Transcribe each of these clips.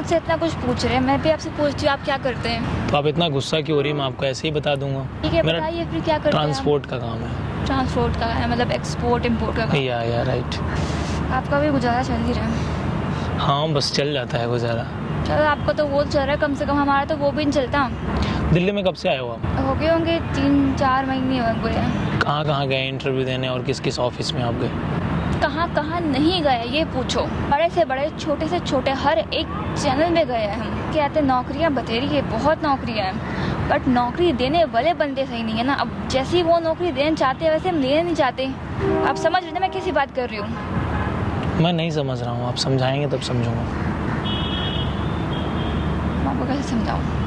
मुझसे इतना कुछ पूछ रहे हैं, मैं भी आपसे पूछती हूँ आप क्या करते हैं। तो आप इतना गुस्सा क्यों हो रही है? मैं आपको ऐसे ही बता दूंगा। ठीक है, मेरा बताइए फिर क्या करते हैं। ट्रांसपोर्ट का काम है। ट्रांसपोर्ट का है, मतलब एक्सपोर्ट इम्पोर्ट का काम। या राइट। आपका भी गुजारा चल ही रहा है। हाँ बस चल जाता है गुजारा। चलो आपका तो वो चल रहा है, कम से कम हमारा तो वो भी नहीं चलता। दिल्ली में कब से आए हो आप? हो गए होंगे 3-4 महीने हो गए हैं। कहाँ कहाँ गए इंटरव्यू देने और किस किस ऑफिस में आप गए? कहाँ कहाँ नहीं गए ये पूछो। बड़े से बड़े छोटे से छोटे हर एक चैनल में गए हैं हम। कहते हैं नौकरियाँ बतेरी है, बहुत नौकरियाँ हैं, बट नौकरी देने वाले बंदे सही नहीं है ना। अब जैसी वो नौकरी देना चाहते हैं वैसे हम लेना नहीं चाहते। आप समझ रहे हैं मैं किसी बात कर रही हूँ? मैं नहीं समझ रहा हूँ, आप समझाएंगे तब समझूंगा। मैं आपको कैसे समझाऊँ?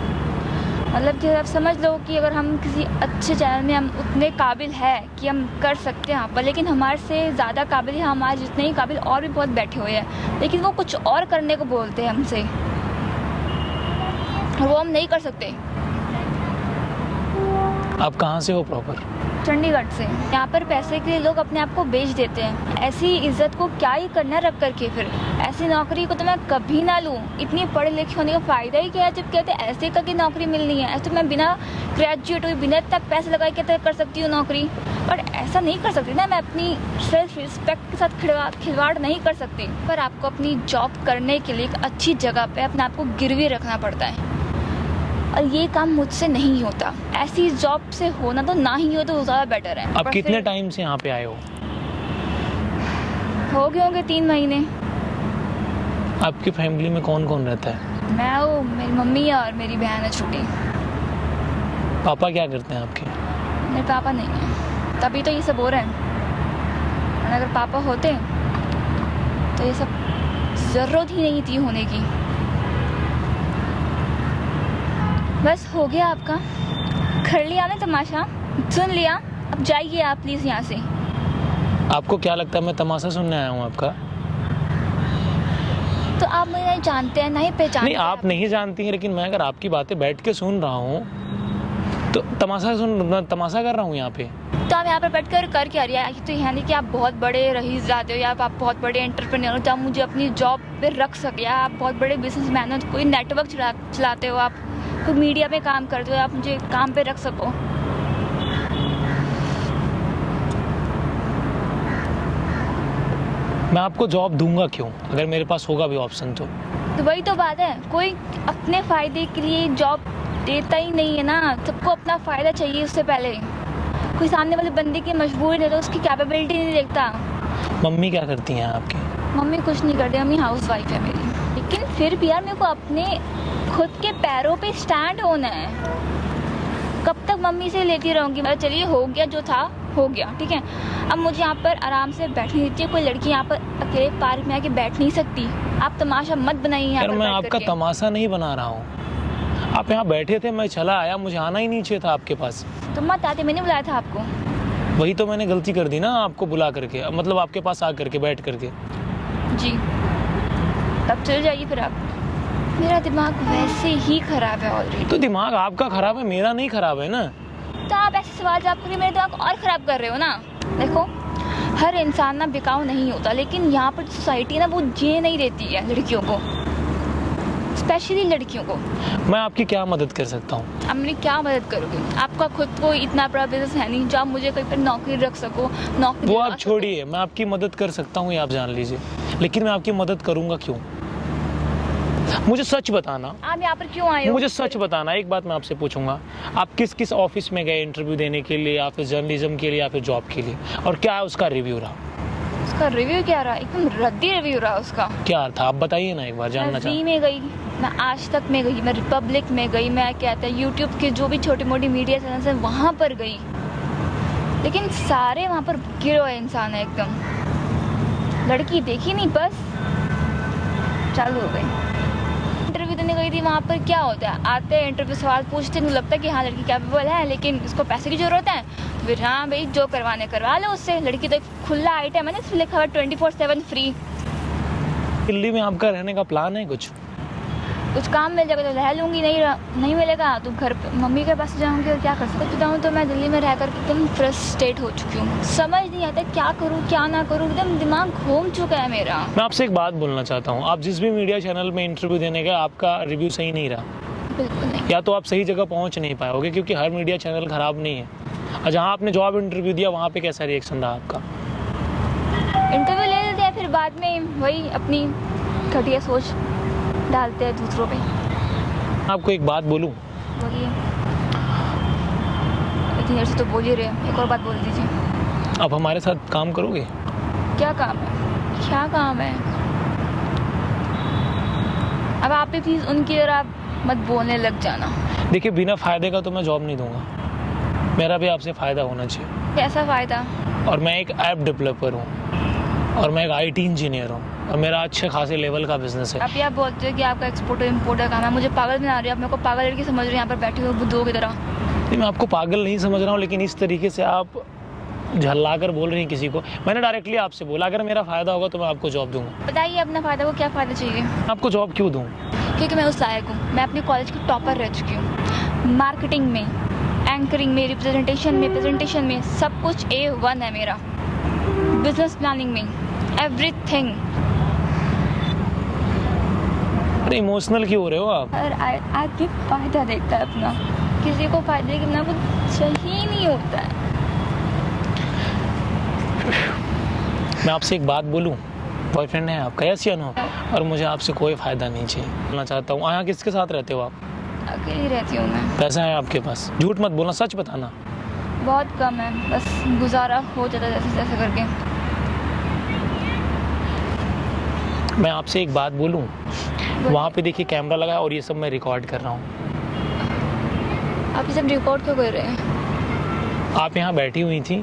मतलब कि आप समझ लो कि अगर हम किसी अच्छे चैनल में हम उतने काबिल है कि हम कर सकते हैं पर लेकिन हमारे से ज़्यादा काबिल है, हमारे जितने ही काबिल और भी बहुत बैठे हुए हैं, लेकिन वो कुछ और करने को बोलते हैं हमसे और वो हम नहीं कर सकते। आप कहाँ से हो प्रॉपर? चंडीगढ़ से। यहाँ पर पैसे के लिए लोग अपने आप को बेच देते हैं। ऐसी इज्जत को क्या ही करना रख करके, फिर ऐसी नौकरी को तो मैं कभी ना लूँ। इतनी पढ़े लिखे होने का फ़ायदा ही क्या है जब कहते हैं ऐसे करके नौकरी मिलनी है। ऐसे तो मैं बिना ग्रेजुएट हुई बिना इतना पैसे लगाए के कर सकती हूँ नौकरी, पर ऐसा नहीं कर सकती ना। मैं अपनी सेल्फ रिस्पेक्ट के साथ खिलवाड़ नहीं कर सकती। पर आपको अपनी जॉब करने के लिए एक अच्छी जगह पर अपने आप को गिरवी रखना पड़ता है और ये काम मुझसे नहीं होता। ऐसी जॉब से होना तो ना ही हो तो ज़्यादा बेटर है। आप कितने टाइम से यहाँ पे आए हो गए होंगे 3 महीने। आपकी फैमिली में कौन कौन रहता है? मैं हूँ, मेरी मम्मी और मेरी बहन है छोटी। पापा क्या करते हैं आपके? मेरे पापा नहीं है, तभी तो ये सब हो रहा है। और अगर पापा होते तो ये सब ज़रूरत ही नहीं थी होने की। बस हो गया आपका, कर लिया ना तमाशा, सुन लिया, अब जाइए आप प्लीज़ यहाँ से। आपको क्या लगता है मैं तमाशा सुनने आया हूँ आपका? तो आप मुझे नहीं जानते हैं, नहीं पहचानते। नहीं आप नहीं जानती हैं, लेकिन मैं अगर आपकी बातें बैठ के सुन रहा हूँ तो तमाशा कर रहा हूँ यहाँ पे। तो आप यहाँ पर बैठ कर क्या रही है? तो यहाँ नहीं कि आप बहुत बड़े रईस जाते हो या आप बहुत बड़े एंटरप्रेन्योर हो, जब मुझे अपनी जॉब पे रख सके, या आप बहुत बड़े बिजनेसमैन हो, कोई नेटवर्क चलाते हो, आप कोई मीडिया में काम करते हो, आप मुझे काम पे रख सको। मैं आपको जॉब दूंगा क्यों अगर मेरे पास होगा भी ऑप्शन तो वही तो बात है, कोई अपने फ़ायदे के लिए जॉब देता ही नहीं है ना। सबको अपना फ़ायदा चाहिए उससे पहले। कोई सामने वाले बंदे की मजबूरी नहीं तो उसकी कैपेबिलिटी नहीं देखता। मम्मी क्या करती हैं आपकी? मम्मी कुछ नहीं करती, मम्मी हाउस वाइफ है मेरी। लेकिन फिर भी यार मेरे को अपने खुद के पैरों पे स्टैंड होना है। कब तक मम्मी से लेती रहूँगी? मतलब चलिए हो गया जो था हो गया, ठीक है। अब मुझे यहाँ पर आराम से बैठने दीजिए। कोई लड़की यहाँ पर अकेले पार्क में आके बैठ नहीं सकती। आप तमाशा मत बनाइए यहाँ पर। मैं आपका तमाशा नहीं बना रहा हूँ। आप यहाँ बैठे थे, मैं चला आया, मुझे आना ही नहीं चाहिए था आपके पास। तो मत आते, मैंने बुलाया था आपको। वही तो मैंने गलती कर दी ना, आपको बुला करके, मतलब आपके पास आ करके बैठ करके। जी तब चल जाइए फिर आप। मेरा दिमाग वैसे ही खराब है ऑलरेडी। तो दिमाग आपका खराब है, मेरा नहीं खराब है ना। तो आप ऐसे सवाल जवाब करके मेरे दिमाग और ख़राब कर रहे हो ना। देखो हर इंसान ना बिकाऊ नहीं होता, लेकिन यहाँ पर सोसाइटी ना वो जीने नहीं देती है लड़कियों को, स्पेशली लड़कियों को। मैं आपकी क्या मदद कर सकता हूँ? आप मेरी क्या मदद करोगे? आपका खुद को इतना बड़ा बिजनेस है नहीं जो आप मुझे कहीं पर नौकरी रख सको। नौकरी वो आप छोड़िए, मैं आपकी मदद कर सकता हूँ ये आप जान लीजिए, लेकिन मैं आपकी मदद करूँगा क्यों? मुझे सच बताना। आप यहाँ पर क्यों आए हो? मुझे सच बताना। एक बात मैं आपसे पूछूंगा, आप किस किस ऑफिस में गए इंटरव्यू देने के लिए, या फिर जर्नलिज्म के लिए, या फिर जॉब के लिए, और क्या उसका रिव्यू रहा? उसका रिव्यू क्या रहा? एकदम रद्दी रिव्यू रहा उसका। क्या था आप बताइए ना, एक बार जानना चाहूँ। में गई, मैं आज तक में गई, मैं रिपब्लिक में गई, मैं कहता है यूट्यूब के जो भी छोटी मोटी मीडिया चैनल है वहाँ पर गई, लेकिन सारे वहाँ पर गिरे हुए इंसान है एकदम। लड़की देखी नहीं, बस चालू हो गई। इंटरव्यू देने गई थी, वहाँ पर क्या होता है, आते हैं इंटरव्यू सवाल पूछते हैं, लगता है कि हाँ लड़की कैपेबल है, लेकिन इसको पैसे की ज़रूरत है, तो फिर हाँ भाई जो करवाने करवा लो उससे। लड़की तो एक खुला आइटम है ना, इसमें लिखा हुआ 24/7 फ्री। दिल्ली में आपका रहने का प्लान है कुछ? कुछ काम मिल जाएगा तो रह लूँगी, नहीं मिलेगा तो घर पे मम्मी के पास जाऊँगी और क्या कर सकती बताऊँ। तो मैं दिल्ली में रह कर एकदम फ्रस्ट्रेट हो चुकी हूँ, समझ नहीं आता क्या करूँ क्या ना करूँ, एकदम दिमाग घूम चुका है मेरा। मैं आपसे एक बात बोलना चाहता हूँ, आप जिस भी मीडिया चैनल में इंटरव्यू देने गए आपका रिव्यू सही नहीं रहा। बिल्कुल नहीं। या तो आप सही जगह पहुँच नहीं पाओगे क्योंकि हर मीडिया चैनल ख़राब नहीं है। और जहाँ आपने जॉब इंटरव्यू दिया वहाँ पे कैसा रिएक्शन रहा आपका? इंटरव्यू ले लेते हैं फिर बाद में वही अपनी घटिया सोच डालते हैं दूसरों पे। आपको एक बात बोलूँ? बोलिए। इतनी देर से तो बोल ही रहे हैं, एक और बात बोल दीजिए। आप हमारे साथ काम करोगे? क्या काम है? क्या काम है? अब आप भी प्लीज़ उनकी तरह मत बोलने लग जाना। देखिए, बिना फ़ायदे का तो मैं जॉब नहीं दूंगा, मेरा भी आपसे फ़ायदा होना चाहिए। कैसा फ़ायदा? और मैं एक ऐप डेवलपर हूँ और मैं एक IT इंजीनियर हूँ और मेरा अच्छे खासे लेवल का बिजनेस है। आप बोलते हो कि आपका एक्सपोर्ट और इम्पोर्ट का काम है, मुझे पागल बना रही हो आप, मेरे को पागल लड़की समझ रही हो यहाँ पर बैठी हुई बुद्धों की तरह। नहीं, मैं आपको पागल नहीं समझ रहा हूँ, लेकिन इस तरीके से आप झल्ला कर बोल रही हैं किसी को। मैंने डायरेक्टली आपसे बोला अगर मेरा फ़ायदा होगा तो मैं आपको जॉब दूंगा। बताइए अपना फ़ायदा, वो क्या फ़ायदा चाहिए? आपको जॉब क्यों दूँ? क्योंकि मैं उस लायक हूँ, मैं अपनी कॉलेज की टॉपर रह चुकी हूँ। मार्केटिंग में, एंकरिंग में, रिप्रेजेंटेशन में, प्रेजेंटेशन में सब कुछ A1 है मेरा। बिजनेस प्लानिंग में एवरीथिंग। अरे इमोशनल क्यों हो रहे हो आप? और आदमी फ़ायदा देखता है अपना, किसी को फ़ायदे के बिना कुछ सही नहीं होता है। मैं आपसे एक बात बोलूं, बॉयफ्रेंड है आपका, यस या नो? और मुझे आपसे कोई फ़ायदा नहीं चाहिए। बोलना चाहता हूँ, यहाँ किसके साथ रहते हो आप? अकेली रहती हूँ मैं। पैसा है आपके पास? झूठ मत बोलना, सच बताना। बहुत कम है, बस गुजारा हो जाता जैसे जैसे करके। मैं आपसे एक बात बोलूं, वहाँ पे देखिए कैमरा लगा है और ये सब मैं रिकॉर्ड कर रहा हूँ। आप ये सब रिकॉर्ड क्यों कर रहे हैं? आप यहाँ बैठी हुई थी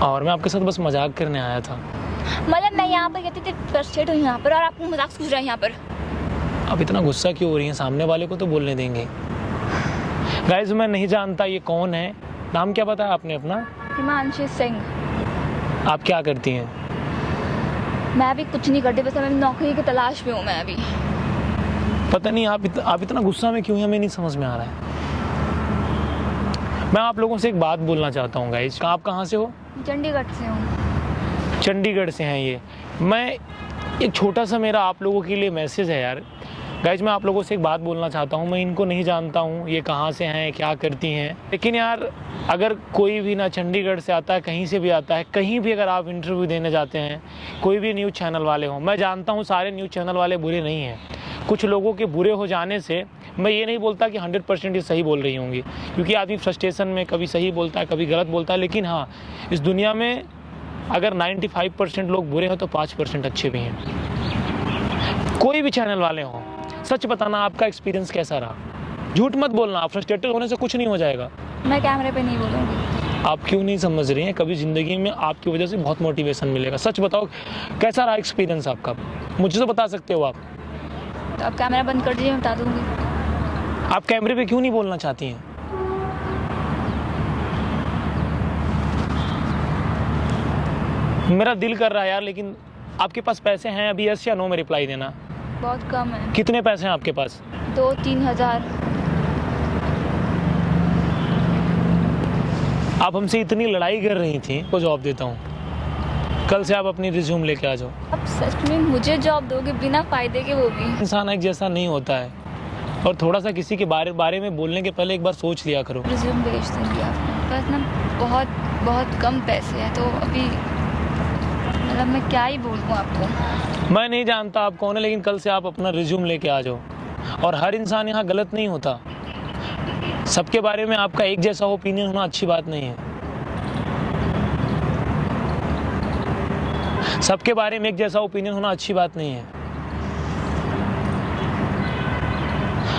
और मैं आपके साथ बस मजाक करने आया था। मतलब मैं यहाँ पर कहती थी फ्रस्ट्रेट हूँ यहाँ पर और आपको मजाक सूझ रहा है यहाँ पर। आप इतना गुस्सा क्यों हो रही हैं? सामने वाले को तो बोलने देंगे। गाइस, मैं नहीं जानता ये कौन है। नाम क्या बताया आपने अपना? हिमांशी सिंह। आप क्या करती हैं? मैं अभी कुछ नहीं करती, बस मैं नौकरी की तलाश में हूँ मैं अभी। पता नहीं आप इतना गुस्सा में क्यों हैं, हमें नहीं समझ में आ रहा है। मैं आप लोगों से एक बात बोलना चाहता हूँ गाइस। आप कहाँ से हो? चंडीगढ़ से हूँ। चंडीगढ़ से हैं ये। मैं एक छोटा सा मेरा आप लोगों के लिए मैसेज है यार। गाइज, मैं आप लोगों से एक बात बोलना चाहता हूँ। मैं इनको नहीं जानता हूँ ये कहाँ से हैं, क्या करती हैं, लेकिन यार अगर कोई भी ना चंडीगढ़ से आता है, कहीं से भी आता है, कहीं भी अगर आप इंटरव्यू देने जाते हैं, कोई भी न्यूज़ चैनल वाले हों, मैं जानता हूँ सारे न्यूज़ चैनल वाले बुरे नहीं हैं। कुछ लोगों के बुरे हो जाने से मैं ये नहीं बोलता कि 100% ये सही बोल रही होंगी, क्योंकि आदमी फ्रस्ट्रेशन में कभी सही बोलता है कभी गलत बोलता है। लेकिन हाँ, इस दुनिया में अगर 95% लोग बुरे हो तो 5% अच्छे भी हैं। कोई भी चैनल वाले हों, सच बताना आपका एक्सपीरियंस कैसा रहा। झूठ मत बोलना, आप फ्रस्ट्रेटेड होने से कुछ नहीं हो जाएगा। मैं कैमरे पे नहीं बोलूँगी। आप क्यों नहीं समझ रही हैं? कभी ज़िंदगी में आपकी वजह से बहुत मोटिवेशन मिलेगा। सच बताओ, कैसा रहा एक्सपीरियंस आपका? मुझे तो बता सकते हो आप। तो आप कैमरा बंद कर दीजिए, मैं बता दूँगी। आप कैमरे पे क्यों नहीं बोलना चाहती हैं? मेरा दिल कर रहा है यार, लेकिन आपके पास पैसे हैं अभी? यस या नो में रिप्लाई देना। बहुत कम है। कितने पैसे हैं आपके पास? 2-3 हज़ार। आप हमसे इतनी लड़ाई कर रही थी, को जॉब देता हूँ। कल से आप अपनी रिज्यूम लेके आ जाओ। आप सच में मुझे जॉब दोगे बिना फ़ायदे के? वो भी इंसान एक जैसा नहीं होता है, और थोड़ा सा किसी के बारे में बोलने के पहले एक बार सोच लिया करो। रिज्यूम भेज दूँगी आपको, बस ना बहुत कम पैसे हैं तो अभी मतलब मैं क्या ही बोलूँ आपको। मैं नहीं जानता आप कौन है, लेकिन कल से आप अपना रिज्यूम लेके आ जाओ। और हर इंसान यहाँ गलत नहीं होता। सबके बारे में आपका एक जैसा ओपिनियन होना अच्छी बात नहीं है। सबके बारे में एक जैसा ओपिनियन होना अच्छी बात नहीं है।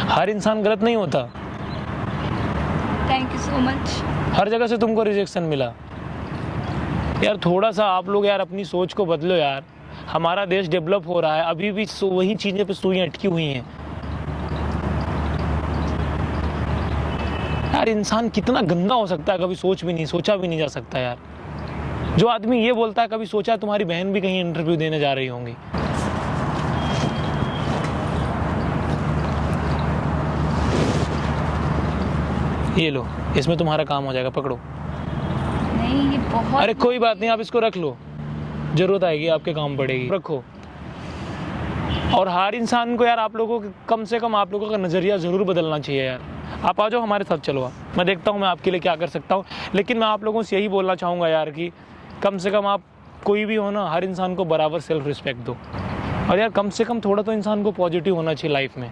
हर इंसान गलत नहीं होता। Thank you so much. हर जगह से तुमको रिजेक्शन मिला यार। थोड़ा सा आप लोग यार अपनी सोच को बदलो यार। हमारा देश डेवलप हो रहा है, अभी भी वही चीज़ें पे सुइयां अटकी हुई हैं यार। इंसान कितना गंदा हो सकता है, कभी सोचा भी नहीं जा सकता यार। जो आदमी ये बोलता है, कभी सोचा तुम्हारी बहन भी कहीं इंटरव्यू देने जा रही होंगी। ये लो, इसमें तुम्हारा काम हो जाएगा, पकड़ो। नहीं ये बहुत अरे कोई बात नहीं, आप इसको रख लो, ज़रूरत आएगी, आपके काम पड़ेगी, रखो। और हर इंसान को यार आप लोगों को कम से कम आप लोगों का नज़रिया ज़रूर बदलना चाहिए यार। आप आ जाओ हमारे साथ, चलो आप, मैं देखता हूँ मैं आपके लिए क्या कर सकता हूँ। लेकिन मैं आप लोगों से यही बोलना चाहूँगा यार कि कम से कम आप कोई भी हो ना, हर इंसान को बराबर सेल्फ रिस्पेक्ट दो। और यार कम से कम थोड़ा तो इंसान को पॉजिटिव होना चाहिए लाइफ में।